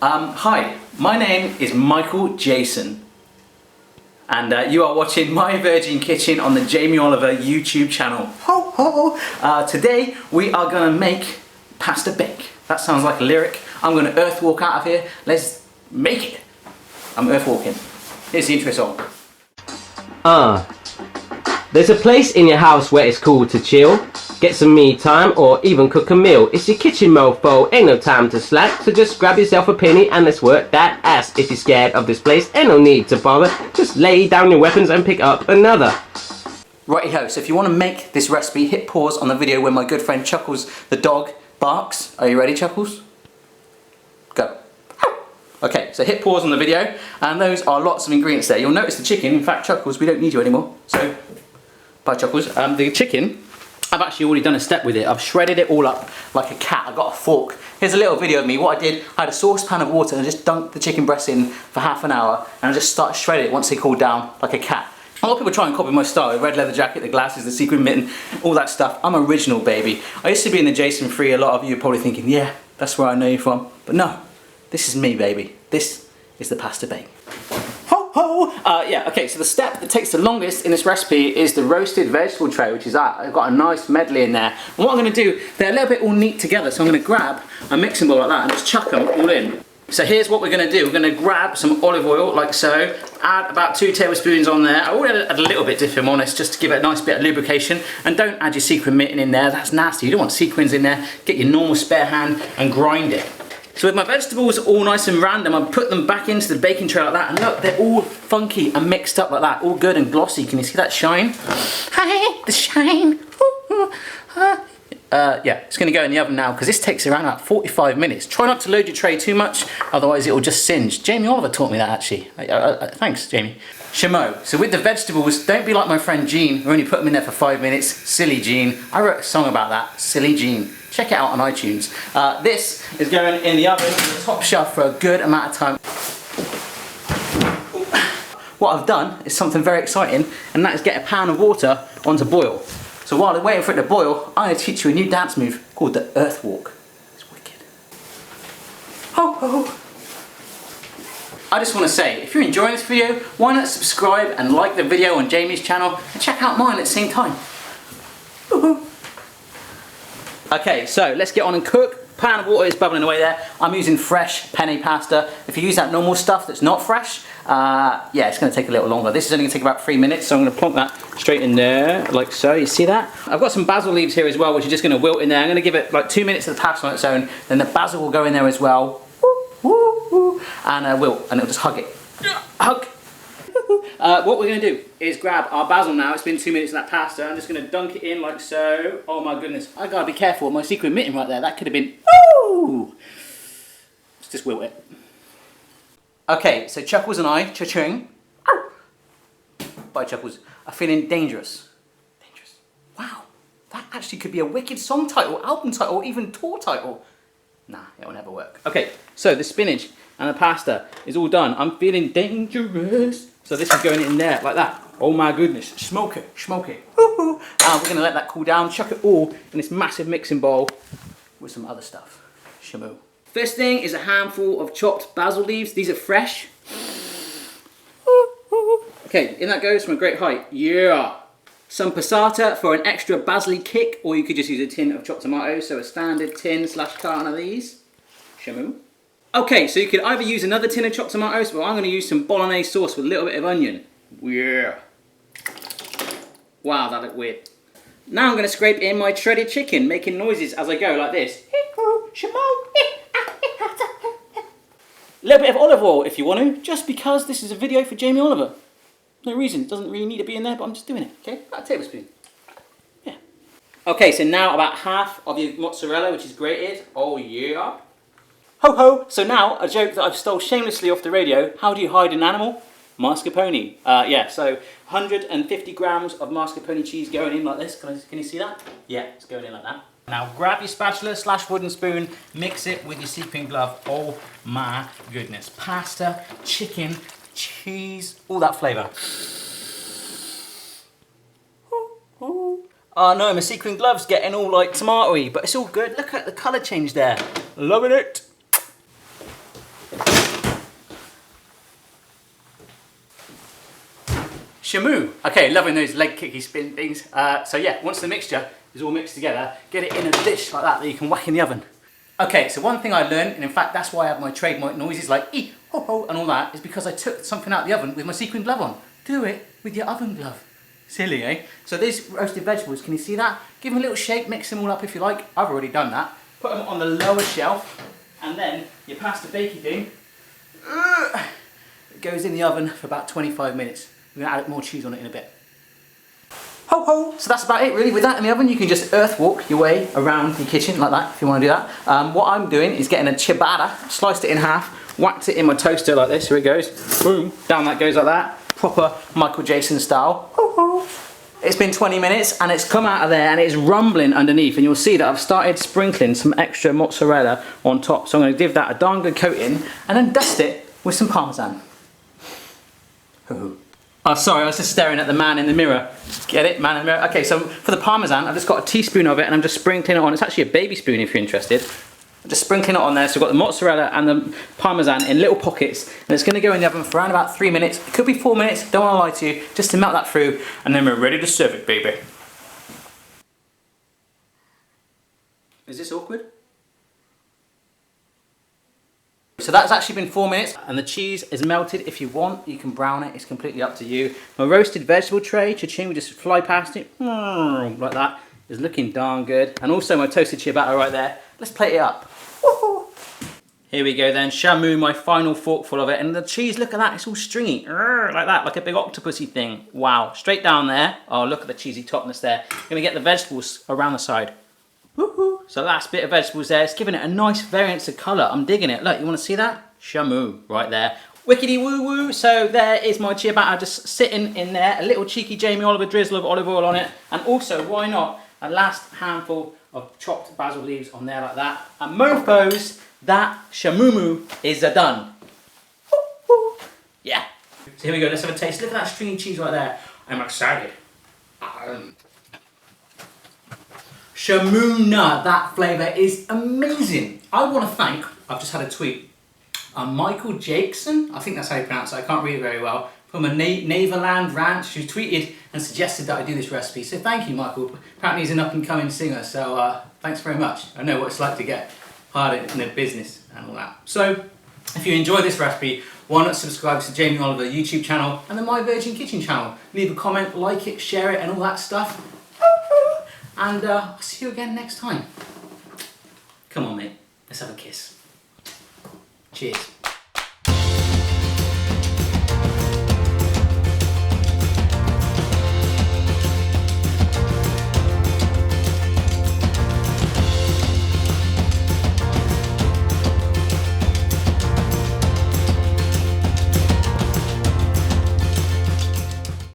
Hi, my name is Michael Jason, and you are watching My Virgin Kitchen on the Jamie Oliver YouTube channel. Ho ho! Today we are going to make pasta bake. That sounds like a lyric. I'm going to earth walk out of here. Let's make it. I'm earth walking. Here's the intro song. There's a place in your house where it's cool to chill, get some me time or even cook a meal. It's your kitchen mofo, ain't no time to slack, so just grab yourself a penny and let's work that ass. If you're scared of this place, ain't no need to bother, just lay down your weapons and pick up another. Righty-ho, so if you want to make this recipe, hit pause on the video when my good friend Chuckles the dog barks. Are you ready, Chuckles? Go. Okay, so hit pause on the video, and those are lots of ingredients there. You'll notice the chicken. In fact, Chuckles, we don't need you anymore, so bye, Chuckles. The chicken, I've actually already done a step with it. I've shredded it all up like a cat. I've got a fork. Here's a little video of me. What I did, I had a saucepan of water and I just dunked the chicken breasts in for half an hour, and I just started shredding it once they cooled down like a cat. A lot of people try and copy my style, the red leather jacket, the glasses, the sequin mitten, all that stuff. I'm original, baby. I used to be in the Jason 3. A lot of you are probably thinking, yeah, that's where I know you from. But no, this is me, baby. This is the pasta bake. Ho ho! Yeah, okay, so the step that takes the longest in this recipe is the roasted vegetable tray, which is that. I've got a nice medley in there. And what I'm going to do, they're a little bit all neat together, so I'm going to grab a mixing bowl like that and just chuck them all in. So here's what we're going to do. We're going to grab some olive oil, like so, add about 2 tablespoons on there. I already add a little bit, if I'm honest, just to give it a nice bit of lubrication. And don't add your sequin mitten in there, that's nasty. You don't want sequins in there. Get your normal spare hand and grind it. So with my vegetables all nice and random, I put them back into the baking tray like that, and look, they're all funky and mixed up like that, all good and glossy. Can you see that shine? Hi, the shine. Yeah, it's going to go in the oven now because this takes around about 45 minutes. Try not to load your tray too much, otherwise it will just singe. Jamie Oliver taught me that actually. Thanks, Jamie. Chameau. So with the vegetables, don't be like my friend Jean, who only put them in there for 5 minutes. Silly Jean. I wrote a song about that. Silly Jean. Check it out on iTunes. This is going in the oven on the top shelf for a good amount of time. What I've done is something very exciting, and that is get a pan of water onto boil. So while they're waiting for it to boil, I'm going to teach you a new dance move called the earth walk. It's wicked. Ho ho! I just want to say, if you're enjoying this video, why not subscribe and like the video on Jamie's channel and check out mine at the same time. Okay, so let's get on and cook. Pan of water is bubbling away there. I'm using fresh penne pasta. If you use that normal stuff that's not fresh, yeah, it's going to take a little longer. This is only going to take about 3 minutes, so I'm going to plonk that straight in there, like so. You see that? I've got some basil leaves here as well, which are just going to wilt in there. I'm going to give it like 2 minutes of the pasta on its own. Then the basil will go in there as well. And wilt, and it'll just hug it. Hug! What we're going to do is grab our basil now. It's been 2 minutes of that pasta. I'm just going to dunk it in like so. Oh my goodness. I got to be careful with my sequin mitten right there. That could have been... Ooh! Let's just wilt it. Okay, so Chuckles and I, cha-ching. Bye, Chuckles. Are feeling dangerous. Dangerous. Wow. That actually could be a wicked song title, album title, or even tour title. Nah, it'll never work. Okay, so the spinach and the pasta is all done. I'm feeling dangerous. So this is going in there like that. Oh my goodness, smoke it, smoke it. We're gonna let that cool down, chuck it all in this massive mixing bowl with some other stuff. Chameau. First thing is a handful of chopped basil leaves. These are fresh. Okay, in that goes from a great height. Yeah. Some passata for an extra basil-y kick, or you could just use a tin of chopped tomatoes, so a standard tin / carton of these. Chameau. Okay, so you could either use another tin of chopped tomatoes, but I'm going to use some bolognese sauce with a little bit of onion. Yeah. Wow, that looked weird. Now I'm going to scrape in my shredded chicken, making noises as I go, like this. A little bit of olive oil if you want to, just because this is a video for Jamie Oliver. No reason, it doesn't really need to be in there, but I'm just doing it, okay? About a tablespoon. Yeah. Okay, so now about half of your mozzarella, which is grated. Oh yeah. Ho ho! So now, a joke that I've stole shamelessly off the radio. How do you hide an animal? Mascarpone. Yeah, so 150 grams of mascarpone cheese going in like this. Can you see that? Yeah, it's going in like that. Now grab your spatula / wooden spoon, mix it with your sequin glove. Oh my goodness. Pasta, chicken, cheese, all that flavour. Oh no, my sequin glove's getting all like tomatoey, but it's all good. Look at the colour change there. Loving it. shamu. Okay, loving those leg kicky spin things. So yeah, once the mixture is all mixed together, get it in a dish like that you can whack in the oven. Okay, so one thing I learned, and in fact that's why I have my trademark noises like ee, ho, ho, and all that, is because I took something out of the oven with my sequin glove on. Do it with your oven glove. Silly, eh? So these roasted vegetables, can you see that? Give them a little shake, mix them all up if you like. I've already done that. Put them on the lower shelf, and then you pass the bakey thing. It goes in the oven for about 25 minutes. We're gonna add more cheese on it in a bit. Ho ho! So that's about it really. With that in the oven, you can just earth walk your way around your kitchen like that if you want to do that. What I'm doing is getting a ciabatta, sliced it in half, whacked it in my toaster like this. Here it goes. Boom! Down that goes like that. Proper Michael Jackson style. Ho ho! It's been 20 minutes and it's come out of there and it's rumbling underneath, and you'll see that I've started sprinkling some extra mozzarella on top. So I'm going to give that a darn good coating and then dust it with some parmesan. Oh, sorry, I was just staring at the man in the mirror. Get it? Man in the mirror. Okay, so for the parmesan, I've just got a teaspoon of it and I'm just sprinkling it on. It's actually a baby spoon if you're interested. I'm just sprinkling it on there. So I've got the mozzarella and the parmesan in little pockets, and it's going to go in the oven for around about 3 minutes. It could be 4 minutes, don't want to lie to you, just to melt that through, and then we're ready to serve it, baby. Is this awkward? So that's actually been 4 minutes, and the cheese is melted. If you want, you can brown it. It's completely up to you. My roasted vegetable tray, cha-ching, we just fly past it, like that. Is looking darn good. And also my toasted ciabatta right there. Let's plate it up. Woohoo! Here we go then, shamu, my final forkful of it. And the cheese, look at that, it's all stringy, like that, like a big octopusy thing. Wow, straight down there. Oh, look at the cheesy topness there. Gonna get the vegetables around the side. Woohoo! So last bit of vegetables there, it's giving it a nice variance of colour. I'm digging it. Look, you wanna see that? Shamu, right there. Wickedy woo woo. So there is my ciabatta just sitting in there. A little cheeky Jamie Oliver drizzle of olive oil on it. And also, why not, a last handful of chopped basil leaves on there like that. And mofos, that shamumu is done. Yeah. So here we go, let's have a taste. Look at that stringy cheese right there. I'm excited. Shamuna, that flavour is amazing. I want to thank, I've just had a tweet, Michael Jackson, I think that's how you pronounce it, I can't read it very well, from a Neverland Ranch, who tweeted and suggested that I do this recipe. So thank you, Michael. Apparently he's an up-and-coming singer, so thanks very much. I know what it's like to get hard in the business and all that. So if you enjoy this recipe, why not subscribe to Jamie Oliver YouTube channel and the My Virgin Kitchen channel. Leave a comment, like it, share it and all that stuff. And I'll see you again next time. Come on, mate. Let's have a kiss. Cheers.